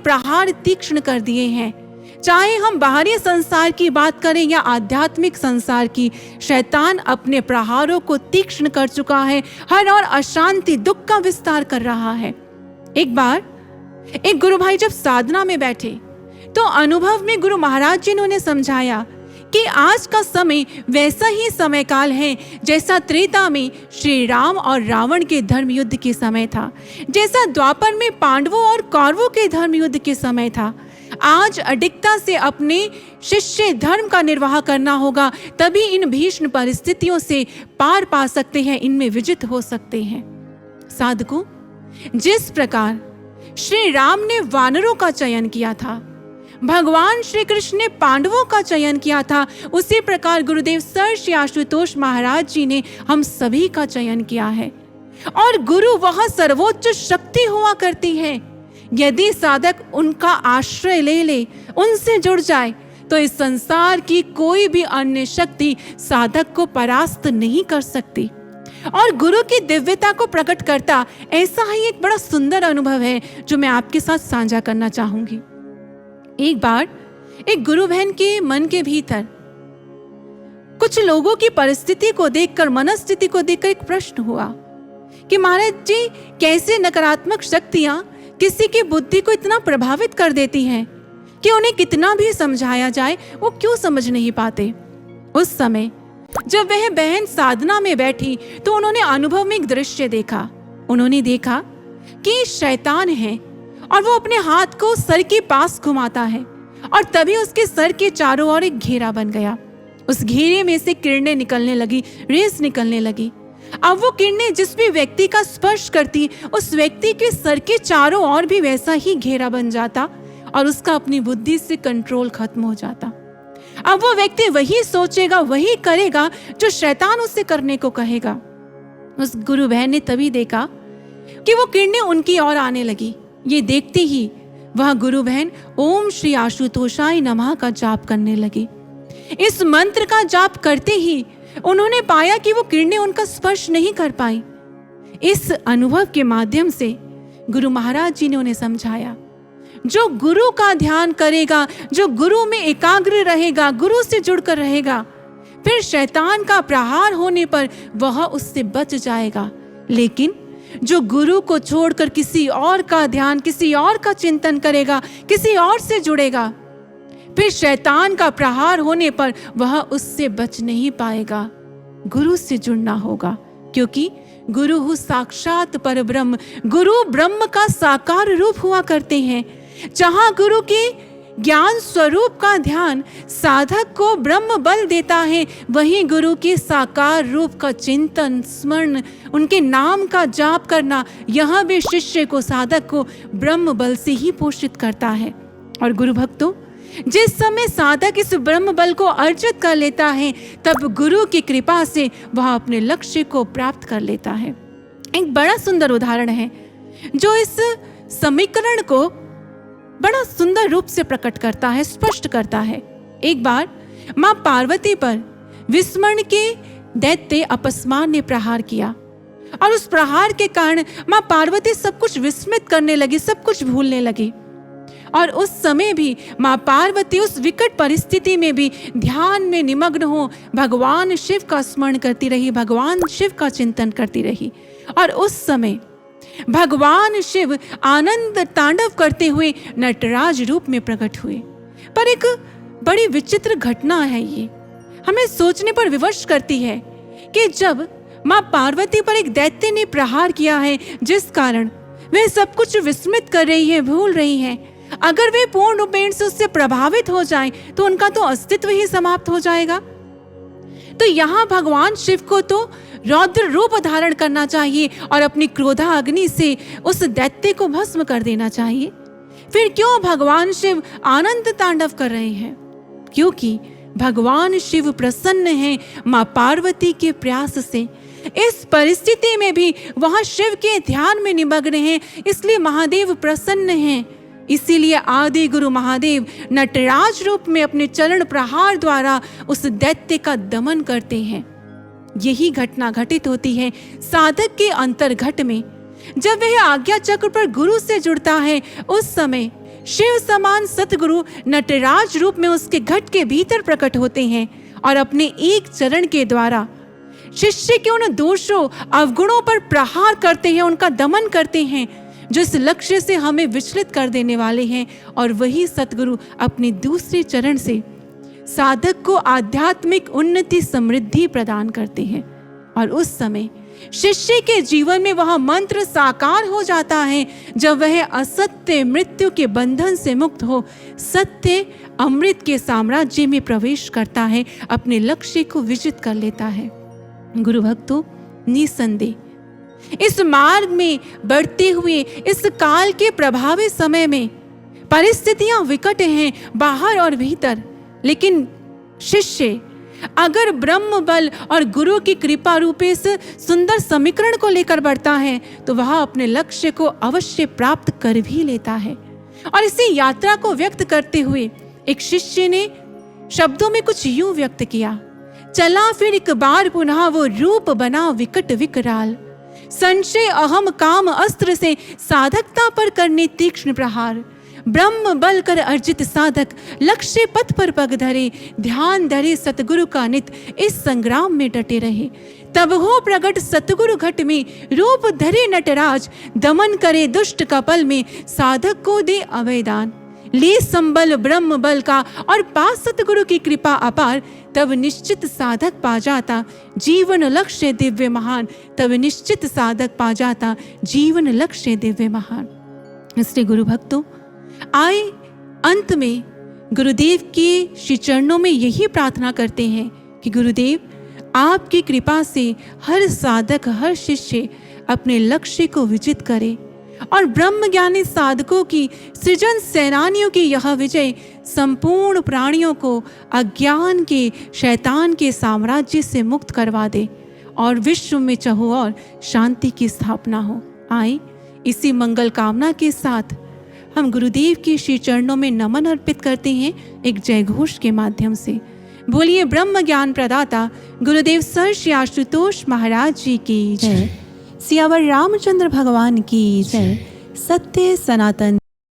प्रहार तीक्ष्ण कर दिए हैं। चाहे हम बाहरी संसार की बात करें या आध्यात्मिक संसार की, शैतान अपने प्रहारों को तीक्ष्ण कर चुका है। हर और अशांति, दुख का विस्तार कर रहा है। एक बार एक गुरु भाई जब साधना में बैठे तो अनुभव में गुरु महाराज जी ने उन्हें समझाया कि आज का समय वैसा ही समय काल है जैसा त्रेता में श्री राम और रावण के धर्म युद्ध के समय था, जैसा द्वापर में पांडवों और कौरवों के धर्म युद्ध के समय था। आज अडिगता से अपने शिष्य धर्म का निर्वाह करना होगा, तभी इन भीषण परिस्थितियों से पार पा सकते हैं, इनमें विजित हो सकते हैं। साधकों, जिस प्रकार श्री राम ने वानरों का चयन किया था, भगवान श्री कृष्ण ने पांडवों का चयन किया था, उसी प्रकार गुरुदेव सर श्री आशुतोष महाराज जी ने हम सभी का चयन किया है। और गुरु वह सर्वोच्च शक्ति हुआ करती है। यदि साधक उनका आश्रय ले ले, उनसे जुड़ जाए, तो इस संसार की कोई भी अन्य शक्ति साधक को परास्त नहीं कर सकती। और गुरु की दिव्यता को प्रकट करता ऐसा ही एक बड़ा सुंदर अनुभव है जो मैं आपके साथ साझा करना चाहूंगी। एक बार एक गुरु बहन के मन के भीतर कुछ लोगों की परिस्थिति को देखकर, मनस्थिति को देखकर एक प्रश्न हुआ कि महाराज जी, कैसे नकारात्मक शक्तियां किसी की बुद्धि को इतना प्रभावित कर देती हैं कि उन्हें कितना भी समझाया जाए वो क्यों समझ नहीं पाते। उस समय जब वह बहन साधना में बैठी तो उन्होंने अनुभव में एक दृश्य देखा। उन्होंने देखा कि शैतान है और वो अपने हाथ को सर के पास घुमाता है और तभी उसके सर के चारों ओर एक घेरा बन गया। उस घेरे में से किरणें निकलने लगी, रेस निकलने लगी। अब वो किरणें जिस भी व्यक्ति का स्पर्श करती, उस व्यक्ति के सर के चारों ओर भी वैसा ही घेरा बन जाता और उसका अपनी बुद्धि से कंट्रोल खत्म हो जाता। अब वो व्यक्ति वही सोचेगा, वही करेगा जो शैतान उससे करने को कहेगा। उस गुरु बहन ने तभी देखा कि वो किरणें उनकी ओर आने लगी। ये देखते ही वह गुरु बहन ओम श्री आशुतोषाय नमः का जाप करने लगी। इस मंत्र का जाप करते ही उन्होंने पाया कि वो किरणें उनका स्पर्श नहीं कर पाई। इस अनुभव के माध्यम से गुरु महाराज जी ने उन्हें समझाया, जो गुरु का ध्यान करेगा, जो गुरु में एकाग्र रहेगा, गुरु से जुड़कर रहेगा, फिर शैतान का प्रहार होने पर वह उससे बच जाएगा। लेकिन जो गुरु को छोड़कर किसी और का ध्यान, किसी और का चिंतन करेगा, किसी और से जुड़ेगा, फिर शैतान का प्रहार होने पर वह उससे बच नहीं पाएगा। गुरु से जुड़ना होगा, क्योंकि गुरु साक्षात परब्रह्म, गुरु ब्रह्म का साकार रूप हुआ करते हैं। जहां गुरु के ज्ञान स्वरूप का ध्यान साधक को ब्रह्म बल देता है, वहीं गुरु के साकार रूप का चिंतन, स्मरण, उनके नाम का जाप करना, यह भी शिष्य को, साधक को ब्रह्म बल से ही पोषित करता है। और गुरु भक्तों, जिस समय साधक इस ब्रह्म बल को अर्जित कर लेता है, तब गुरु की कृपा से वह अपने लक्ष्य को प्राप्त कर लेता है। एक बड़ा सुंदर उदाहरण है जो इस समीकरण को बड़ा सुंदर रूप से प्रकट करता है, स्पष्ट करता है। एक बार मां पार्वती पर विस्मरण के दैत्य अपस्मार ने प्रहार किया और उस प्रहार के कारण मां पार्वती सब कुछ विस्मृत करने लगी, सब कुछ भूलने लगी। और उस समय भी मां पार्वती उस विकट परिस्थिति में भी ध्यान में निमग्न हो भगवान शिव का स्मरण करती रही, भगवान शिव का चिंतन करती रही। और उस समय भगवान शिव आनंद तांडव करते हुए नटराज रूप में प्रकट हुए। पर एक बड़ी विचित्र घटना है, ये हमें सोचने पर विवश करती है कि जब मां पार्वती पर एक दैत्य ने प्रहार किया है, जिस कारण वे सब कुछ विस्मृत कर रही है, भूल रही है, अगर वे पूर्ण रूपेण से उससे प्रभावित हो जाएं, तो उनका तो अस्तित्व ही समाप्त हो जाएगा। तो यहाँ भगवान शिव को तो रौद्र रूप धारण करना चाहिए और अपनी क्रोधा अग्नि से उस दैत्य को भस्म कर देना चाहिए। फिर क्यों भगवान शिव आनंद तांडव कर रहे हैं? क्योंकि भगवान शिव प्रसन्न हैं मां पार्वती के प्रयास से। इस परिस्थिति में भी वह शिव के ध्यान में निमग्न हैं, इसलिए महादेव प्रसन्न हैं। इसीलिए आदि गुरु महादेव नटराज रूप में अपने चरण प्रहार द्वारा उस दैत्य का दमन करते हैं। यही घटना घटित होती है साधक के अंतर्घट में। जब वह आज्ञा चक्र पर गुरु से जुड़ता है, उस समय शिव समान सतगुरु नटराज रूप में उसके घट के भीतर प्रकट होते हैं और अपने एक चरण के द्वारा शिष्य के उन दोषों अवगुणों पर प्रहार करते हैं, उनका दमन करते हैं जो इस लक्ष्य से हमें विचलित कर देने वाले हैं। और वही सतगुरु अपने दूसरे चरण से साधक को आध्यात्मिक उन्नति समृद्धि प्रदान करते हैं और उस समय शिष्य के जीवन में वह मंत्र साकार हो जाता है जब वह असत्य मृत्यु के बंधन से मुक्त हो सत्य अमृत के साम्राज्य में प्रवेश करता है, अपने लक्ष्य को विजित कर लेता है। गुरु भक्तों, निसंदेह इस मार्ग में बढ़ते हुए इस काल के प्रभावी समय में परिस्थितियां विकट हैं बाहर और भीतर, लेकिन शिष्य अगर ब्रह्म बल और गुरु की कृपा रूपी इस सुंदर समीकरण को लेकर बढ़ता है तो वह अपने लक्ष्य को अवश्य प्राप्त कर भी लेता है। और इसी यात्रा को व्यक्त करते हुए एक शिष्य ने शब्दों में कुछ यूं व्यक्त किया, चला फिर एक बार पुनः वो रूप बना विकट विकराल, संशय अहम काम अस्त्र से साधकता पर करने तीक्ष्ण प्रहार, ब्रह्म बल कर अर्जित साधक लक्ष्य पथ पर पग धरे, ध्यान धरे सतगुरु का नित इस संग्राम में डटे रहे। तब हो प्रगट सतगुरु घट में रूप धरे नटराज, दमन करे दुष्ट कपल में साधक को दे अभयदान, ले संबल ब्रह्म बल का और पा सतगुरु की कृपा अपार, तब निश्चित साधक पा जाता जीवन लक्ष्य दिव्य महान, तब निश्चित साधक पा जाता जीवन लक्ष्य दिव्य महान। इसलिए गुरु भक्तों, आए अंत में गुरुदेव के श्री चरणों में यही प्रार्थना करते हैं कि गुरुदेव आपकी कृपा से हर साधक हर शिष्य अपने लक्ष्य को विजित करे और ब्रह्म ज्ञानी साधकों की सृजन सेनानियों की यह विजय संपूर्ण प्राणियों को अज्ञान के शैतान के साम्राज्य से मुक्त करवा दे और विश्व में चहुओर शांति की स्थापना हो। आए इसी मंगल कामना के साथ हम गुरुदेव के श्री चरणों में नमन अर्पित करते हैं एक जय घोष के माध्यम से। बोलिए ब्रह्म ज्ञान प्रदाता गुरुदेव सर श्री आशुतोष महाराज जी की जय, सियावर रामचंद्र भगवान की जय, सत्य सनातन।